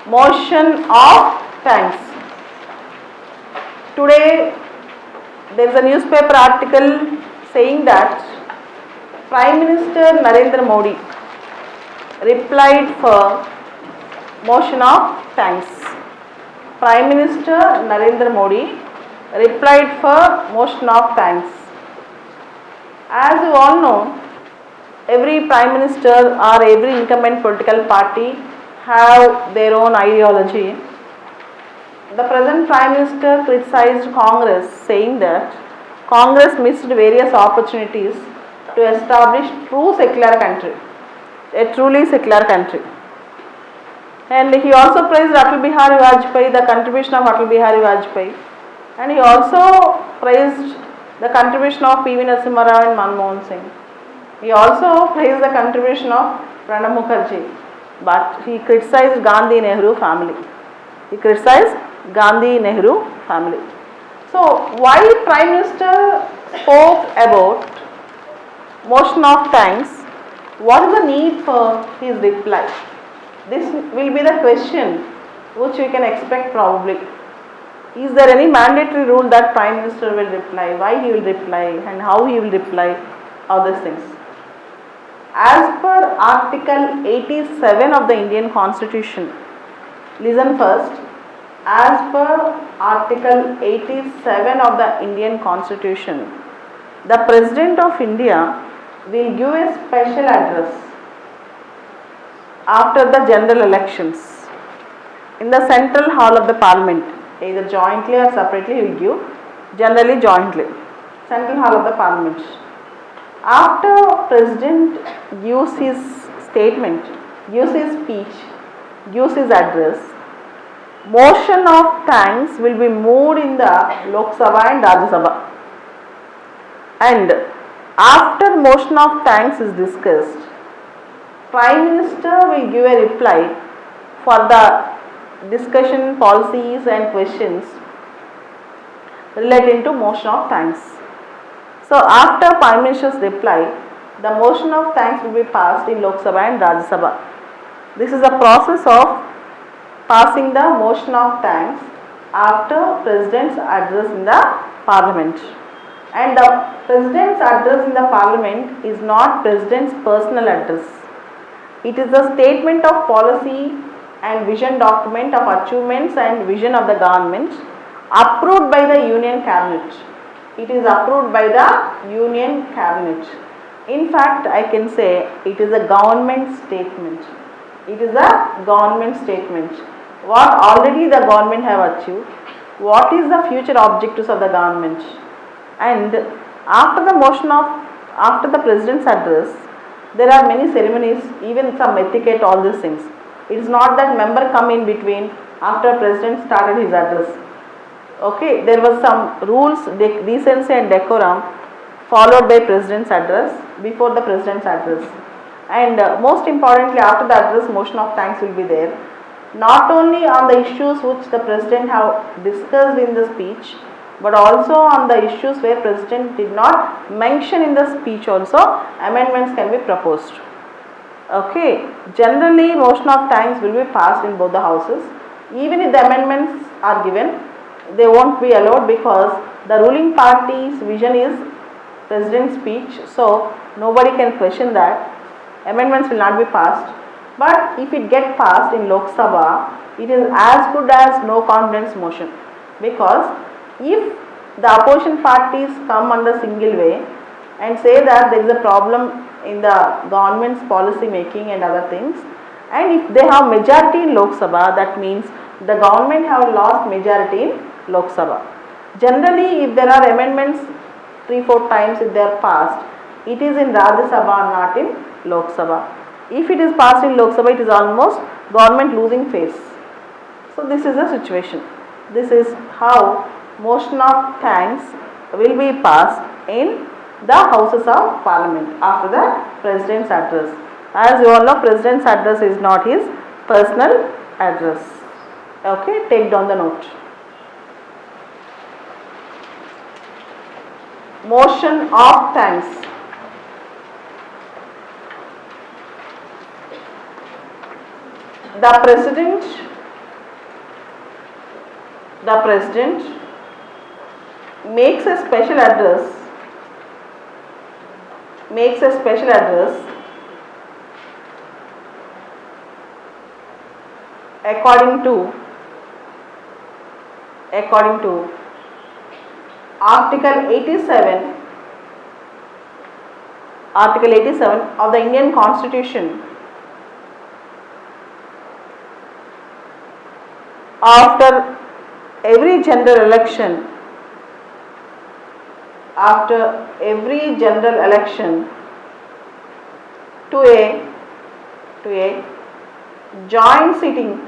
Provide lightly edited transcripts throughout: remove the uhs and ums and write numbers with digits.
Motion of thanks. Today there is a newspaper article saying that Prime Minister Narendra Modi replied for motion of thanks. Prime Minister Narendra Modi replied for motion of thanks. As you all know, every Prime Minister or every incumbent political party have their own ideology. The present Prime Minister criticized Congress, saying that Congress missed various opportunities to establish true secular country, a truly secular country. And he also praised Atal Bihari Vajpayee, the contribution of Atal Bihari Vajpayee, and he also praised the contribution of P.V. Narasimha Rao and Manmohan Singh. He also praised the contribution of Pranab Mukherjee, but he criticized Gandhi Nehru family. He criticized Gandhi Nehru family. So, while Prime Minister spoke about motion of thanks, what is the need for his reply? This will be the question which we can expect probably. Is there any mandatory rule that Prime Minister will reply, why he will reply and how he will reply, all these things. As per Article 87 of the Indian Constitution, listen first, as per Article 87 of the Indian Constitution, the President of India will give a special address after the general elections in the Central Hall of the Parliament, either jointly or separately he will give, generally jointly, Central Hall of the Parliament. After President gives his statement, gives his speech, gives his address, motion of thanks will be moved in the Lok Sabha and Rajya Sabha. And after motion of thanks is discussed, Prime Minister will give a reply for the discussion, policies and questions relating to motion of thanks. So after Prime Minister's reply, the motion of thanks will be passed in Lok Sabha and Rajya Sabha. This is a process of passing the motion of thanks after President's address in the Parliament. And the President's address in the Parliament is not President's personal address. It is a statement of policy and vision document of achievements and vision of the government approved by the Union Cabinet. It is approved by the Union Cabinet. In fact, I can say it is a government statement. It is a government statement. What already the government have achieved, what is the future objectives of the government, and after the President's address, there are many ceremonies, even some etiquette, all these things. It is not that member come in between after President started his address. Okay, there was some rules, decency and decorum followed by President's address, before the President's address. And most importantly, after the address, motion of thanks will be there. Not only on the issues which the President have discussed in the speech, but also on the issues where President did not mention in the speech also, amendments can be proposed. Okay, generally motion of thanks will be passed in both the houses. Even if the amendments are given, they won't be allowed because the ruling party's vision is President's speech, so nobody can question that. Amendments will not be passed. But if it gets passed in Lok Sabha, it is as good as no confidence motion, because if the opposition parties come under single way and say that there is a problem in the government's policy making and other things, and if they have majority in Lok Sabha, that means the government have lost majority in Lok Sabha. Generally, if there are amendments 3-4 times, if they are passed, it is in Rajya Sabha, not in Lok Sabha. If it is passed in Lok Sabha, it is almost government losing face. So this is the situation. This is how motion of thanks will be passed in the houses of Parliament after the President's address. As you all know, President's address is not his personal address. Okay, take down the note. Motion of thanks. The President the President makes a special address according to Article 87 of the Indian Constitution. After every general election, to a joint sitting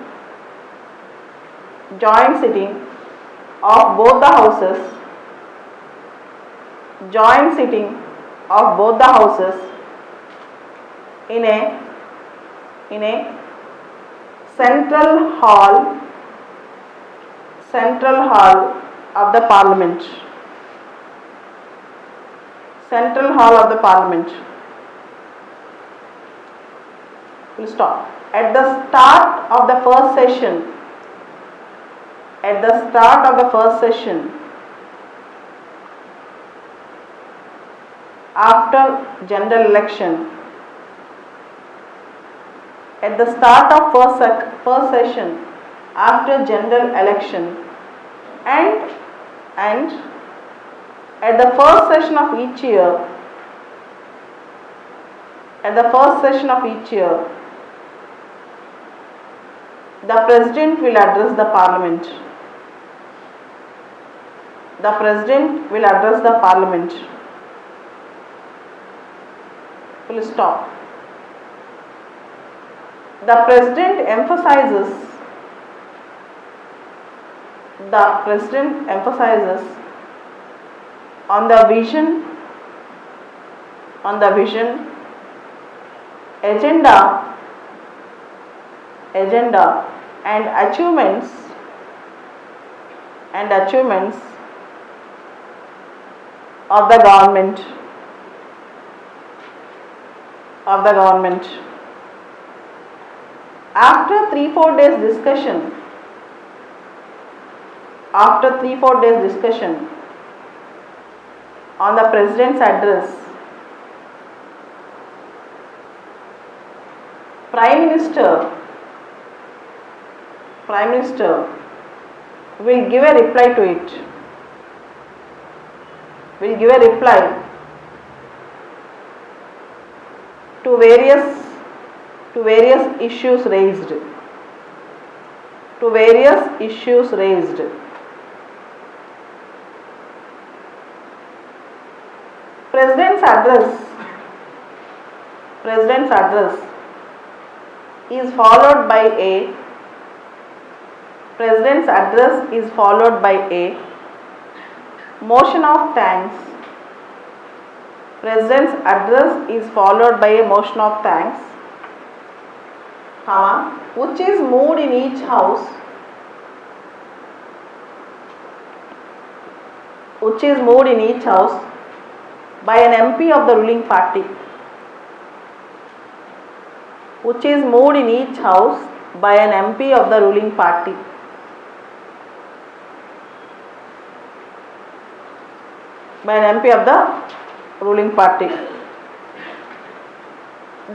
of both the houses in a central hall of the Parliament. We'll stop. At the start of the first session, after general election, at the start of first session after general election, and at the first session of each year, the President will address the Parliament. Full stop. The President emphasizes on the vision, agenda and achievements of the government. After 3-4 days discussion on the President's address, Prime Minister will give a reply to it. To various issues raised. President's address is followed by a motion of thanks. President's address is followed by a motion of thanks, which is moved in each house by an MP of the ruling party.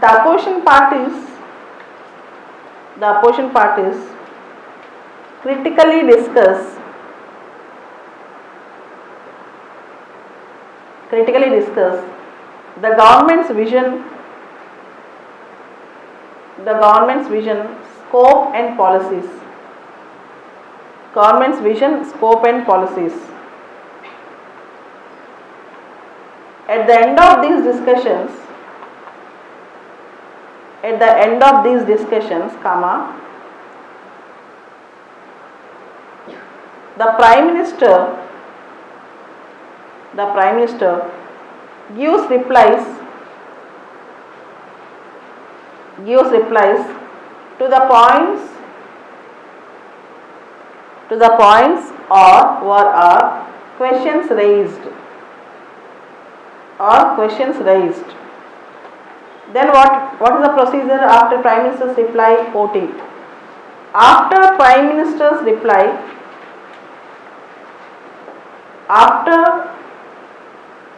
The opposition parties critically discuss the government's vision, scope and policies. At the end of these discussions, the Prime Minister gives replies to the points or questions raised. Then what is the procedure after Prime Minister's reply? Voting. After Prime Minister's reply, After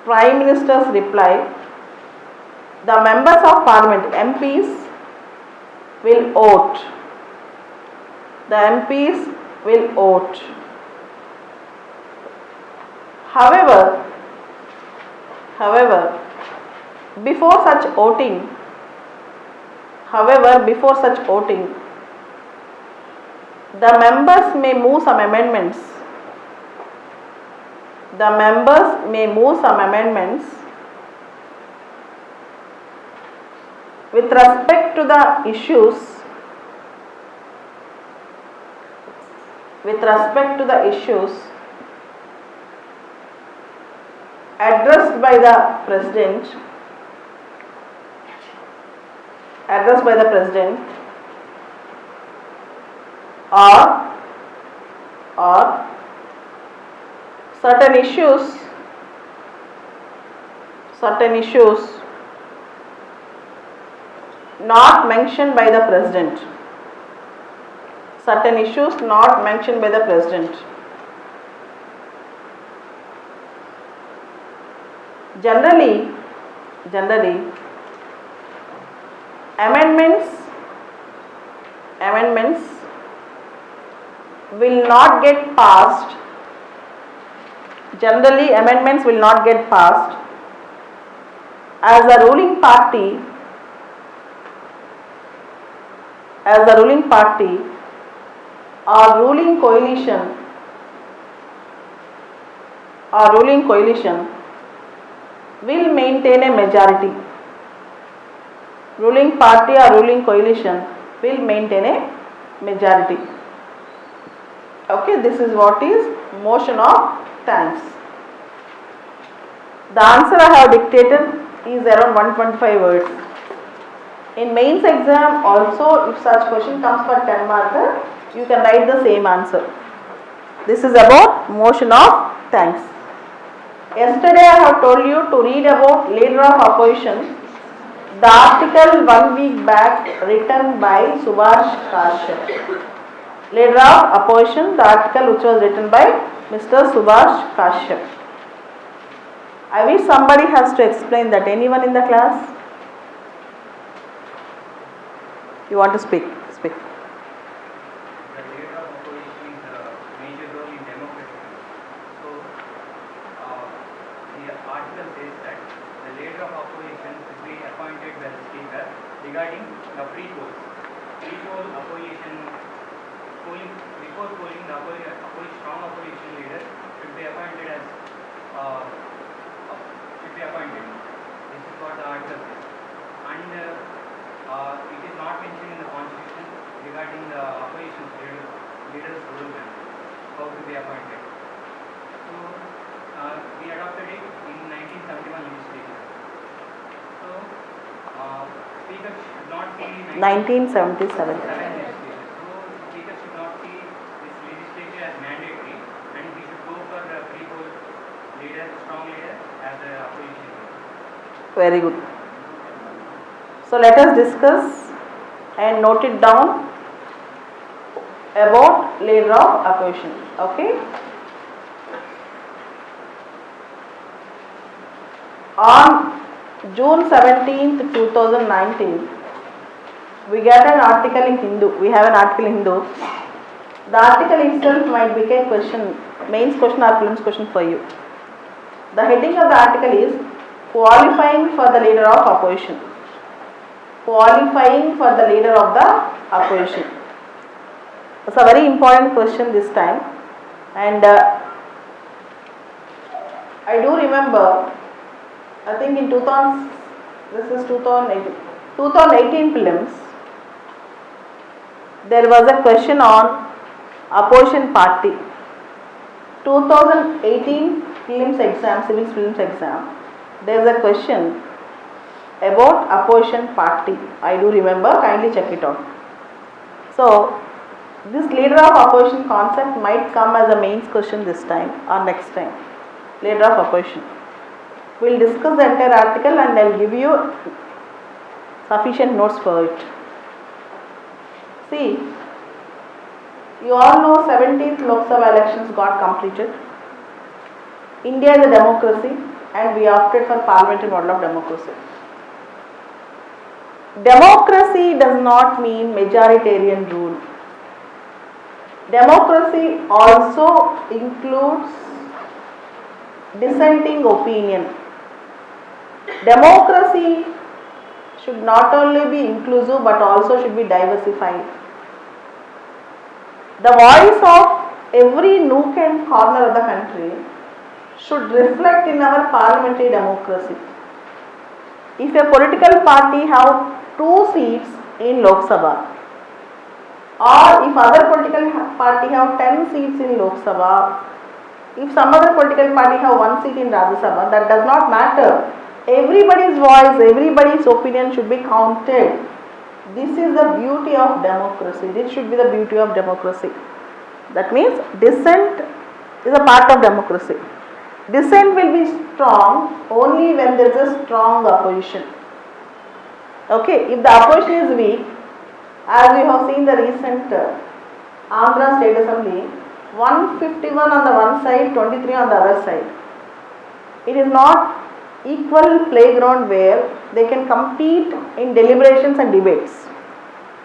Prime Minister's reply, the members of Parliament, MPs, will vote. The MPs will vote. However, before such voting, the members may move some amendments. With respect to the issues addressed by the President or certain issues not mentioned by the President. Generally, amendments will not get passed. As the ruling party or ruling coalition will maintain a majority. Ruling party or ruling coalition will maintain a majority. Okay, this is what is motion of thanks. The answer I have dictated is around 125 words. In mains exam also, if such question comes for 10 marker, you can write the same answer. This is about motion of thanks. Yesterday I have told you to read about leader of opposition. The article 1 week back written by Subhash Kashyap. Leader of opposition, the article which was written by Mr. Subhash Kashyap. I wish somebody has to explain that. Anyone in the class? You want to speak? Speak. The leader of opposition is a major role in democracy. So, the article says that the leader of opposition should be appointed by the speaker regarding the pre-polls. Pre-poll opposition polling, before polling, the strong opposition leader should be appointed as This is what the article says. And it is not mentioned in the constitution regarding the opposition leaders' role and how to be appointed. So we adopted it in 1971 legislature. So speaker should not see 1977. legislature. So speaker should not see this legislature as mandatory, and he should go for the pre-poll leader, strong leader as the opposition leader. Very good. So let us discuss and note it down about leader of opposition. Okay. On June 17th, 2019, we get an article in Hindu. We have an article in Hindu. The article itself might be a question, mains question or prelims question for you. The heading of the article is qualifying for the leader of opposition. Qualifying for the leader of the opposition. It's a very important question this time, and I do remember, I think in 2018 prelims, there was a question on opposition party. 2018 prelims exam, civil prelims exam, there is a question about opposition party. I do remember, kindly check it out. So, this leader of opposition concept might come as a mains question this time or next time. Leader of opposition. We will discuss the entire article and I will give you sufficient notes for it. See, you all know 17th Lok Sabha elections got completed. India is a democracy and we opted for parliamentary model of democracy. Democracy does not mean majoritarian rule. Democracy also includes dissenting opinion. Democracy should not only be inclusive but also should be diversified. The voice of every nook and corner of the country should reflect in our parliamentary democracy. If a political party have 2 seats in Lok Sabha, or if other political party have 10 seats in Lok Sabha, if some other political party have 1 seat in Rajya Sabha, that does not matter. Everybody's voice, everybody's opinion should be counted. This is the beauty of democracy. This should be the beauty of democracy. That means dissent is a part of democracy. Dissent will be strong only when there is a strong opposition. Okay, if the opposition is weak, as we have seen the recent Andhra State Assembly, 151 on the one side, 23 on the other side. It is not equal playground where they can compete in deliberations and debates.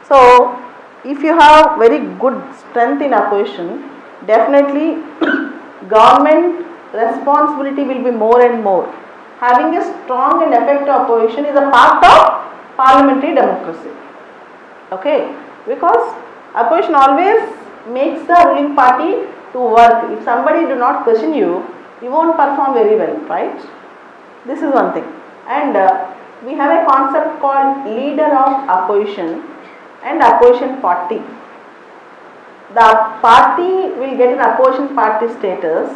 So, if you have very good strength in opposition, definitely government responsibility will be more and more. Having a strong and effective opposition is a part of parliamentary democracy. Okay, because opposition always makes the ruling party to work. If somebody do not question you, you won't perform very well, right? This is one thing. And we have a concept called leader of opposition and opposition party. The party will get an opposition party status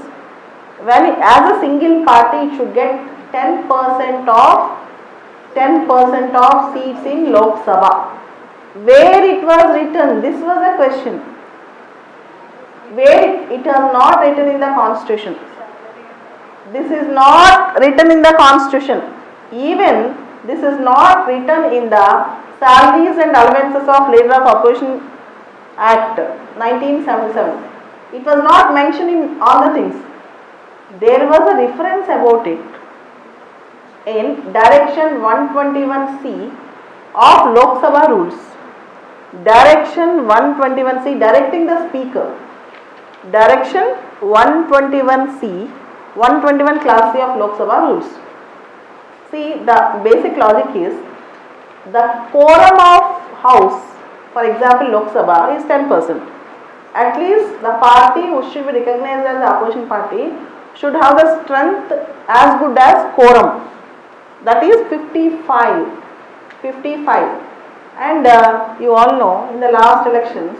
when as a single party it should get 10% of seats in Lok Sabha. Where it was written, this was a question. Where it was not written in the constitution. This is not written in the constitution. Even this is not written in the Salaries and Allowances of Leader of Opposition Act 1977. It was not mentioned in all the things. There was a reference about it in Direction 121C of Lok Sabha rules. Direction 121C, directing the speaker. Direction 121C, 121 class C of Lok Sabha rules. See, the basic logic is the quorum of house, for example Lok Sabha, is 10%. At least the party which should be recognized as the opposition party should have the strength as good as quorum. That is 55. And you all know, in the last elections,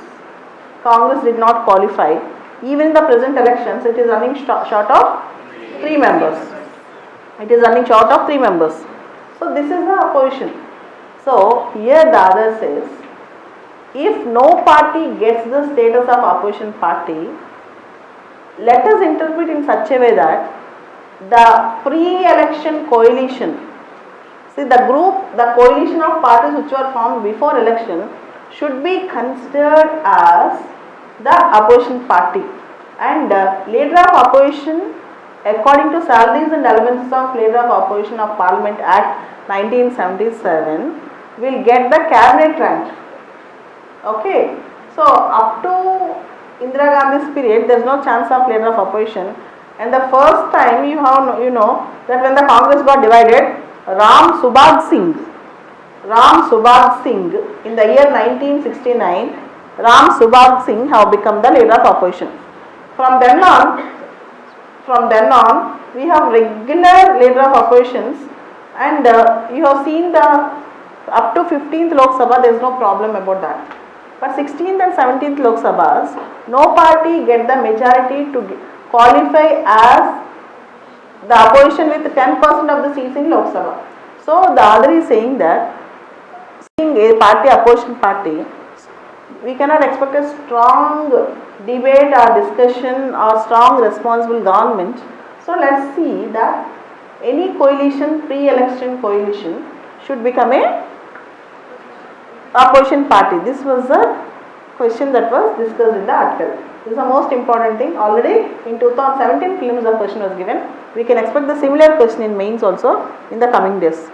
Congress did not qualify. Even in the present elections, it is running short of 3 members. It is running short of 3 members. So this is the opposition. So here the other says, if no party gets the status of opposition party, let us interpret in such a way that the pre-election coalition, see the coalition of parties which were formed before election should be considered as the opposition party, and leader of opposition according to Salaries and Allowances of Leader of Opposition of Parliament Act 1977 will get the cabinet rank. Okay, so up to Indira Gandhi's period there is no chance of leader of opposition, and the first time you know that when the Congress got divided, Ram Subhag Singh in the year 1969, Ram Subhag Singh have become the leader of opposition. From then on we have regular leader of oppositions, and you have seen the up to 15th Lok Sabha there is no problem about that. But 16th and 17th Lok Sabhas, no party get the majority to qualify as the opposition with 10% of the seats in Lok Sabha. So the other is saying that seeing a party, opposition party, we cannot expect a strong debate or discussion or strong responsible government. So let's see that any coalition, pre-election coalition should become a opposition party. This was the question that was discussed in the article. This is the most important thing. Already in 2017 prelims the question was given. We can expect the similar question in mains also in the coming days.